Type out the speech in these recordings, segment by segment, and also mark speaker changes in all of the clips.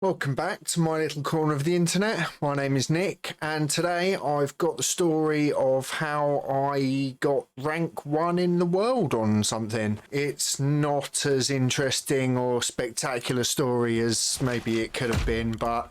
Speaker 1: Welcome back to my little corner of the internet. My name is Nick, and today I've got the story of how I got rank 1 in the world on something. It's not as interesting or spectacular story as maybe it could have been, but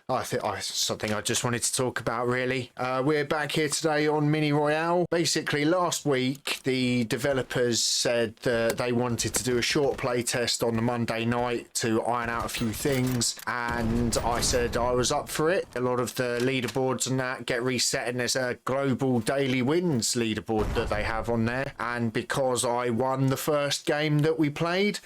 Speaker 1: I think something I just wanted to talk about, really. We're back here today on Mini Royale. Basically, last week, the developers said that they wanted to do a short play test on the Monday night to iron out a few things, and I said I was up for it. A lot of the leaderboards and that get reset, and there's a global daily wins leaderboard that they have on there, and because I won the first game that we played,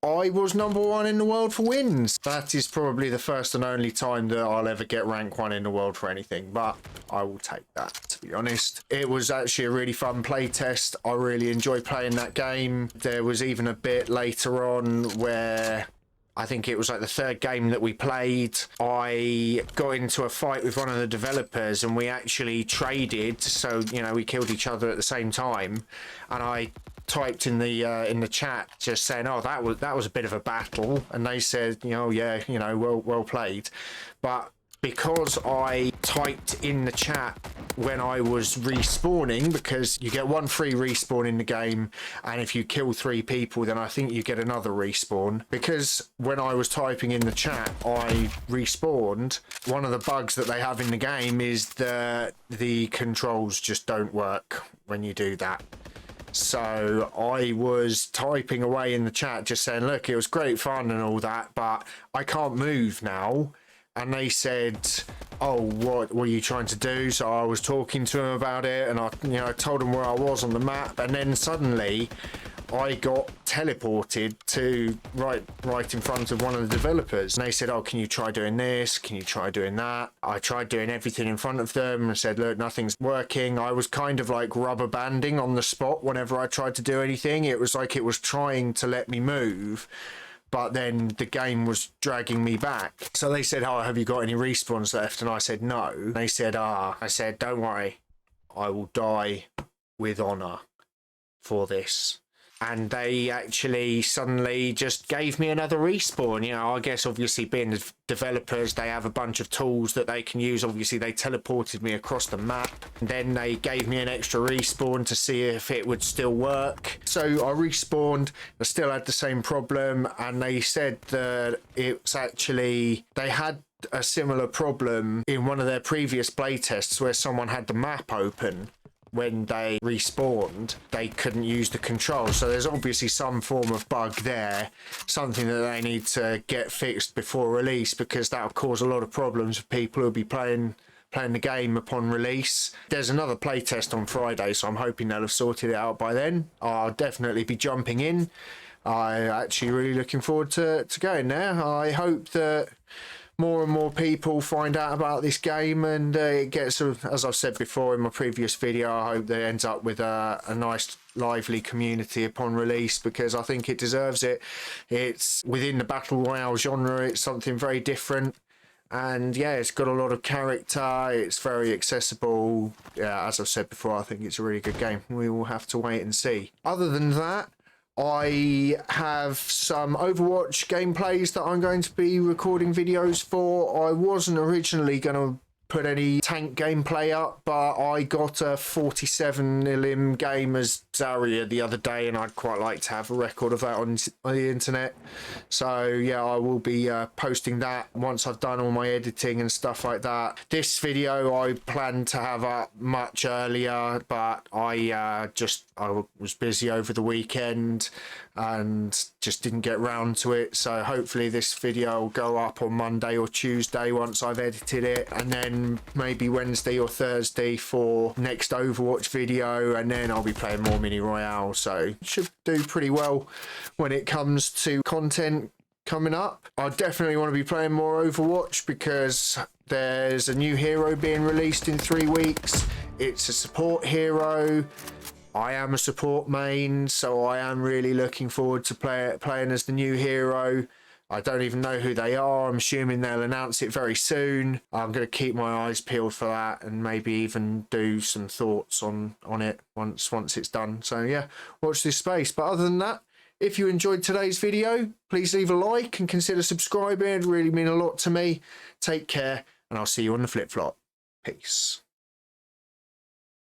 Speaker 1: I was number 1 in the world for wins. That is probably the first and only time that I'll ever get rank 1 in the world for anything, but I will take that, to be honest. It was actually a really fun play test. I really enjoyed playing that game. There was even a bit later on where I think it was like the third game that we played, I got into a fight with one of the developers and we actually traded, so we killed each other at the same time, and I typed in the chat just saying, oh, that was a bit of a battle, and they said, yeah, well played. But because I typed in the chat when I was respawning, because you get 1 free respawn in the game, and if you kill 3 people, then I think you get another respawn. Because when I was typing in the chat, I respawned, one of the bugs that they have in the game is that the controls just don't work when you do that. So I was typing away in the chat just saying, look, it was great fun and all that, but I can't move now. And they said, oh, what were you trying to do? So I was talking to them about it, and I told them where I was on the map, and then suddenly I got teleported to right in front of one of the developers. And they said, oh, can you try doing this? Can you try doing that? I tried doing everything in front of them and said, look, nothing's working. I was kind of like rubber banding on the spot whenever I tried to do anything. It was like it was trying to let me move, but then the game was dragging me back. So they said, oh, have you got any respawns left? And I said, no. They said, I said, don't worry, I will die with honor for this. And they actually suddenly just gave me another respawn. I guess obviously being developers, they have a bunch of tools that they can use. Obviously they teleported me across the map. And then they gave me an extra respawn to see if it would still work. So I respawned, I still had the same problem. And they said that it's actually, they had a similar problem in one of their previous playtests where someone had the map open. When they respawned, they couldn't use the control. So there's obviously some form of bug there, something that they need to get fixed before release, because that will cause a lot of problems for people who'll be playing the game upon release. There's another playtest on Friday, so I'm hoping they'll have sorted it out by then. I'll definitely be jumping in. I'm actually really looking forward to going there. I hope that more and more people find out about this game, and it gets, as I've said before in my previous video, I hope they ends up with a nice lively community upon release, because I think it deserves it. It's within the battle royale genre, it's something very different, and yeah, it's got a lot of character, it's very accessible. Yeah, as I've said before, I think it's a really good game. We will have to wait and see. Other than that, I have some Overwatch gameplays that I'm going to be recording videos for. I wasn't originally going to put any tank gameplay up, but I got a 47 elim game as Zarya the other day, and I'd quite like to have a record of that on the internet. So yeah, I will be posting that once I've done all my editing and stuff like that. This video I planned to have up much earlier, but I was busy over the weekend and just didn't get round to it. So hopefully this video will go up on Monday or Tuesday once I've edited it, and then maybe Wednesday or Thursday for next Overwatch video, and then I'll be playing more Mini Royale. So should do pretty well when it comes to content coming up. I definitely want to be playing more Overwatch because there's a new hero being released in 3 weeks. It's a support hero. I am a support main, so I am really looking forward to playing as the new hero. I don't even know who they are. I'm assuming they'll announce it very soon. I'm going to keep my eyes peeled for that, and maybe even do some thoughts on it once it's done. So yeah, watch this space. But other than that, If you enjoyed today's video, please leave a like and consider subscribing. It'd really mean a lot to me. Take care, and I'll see you on the flip flop. Peace.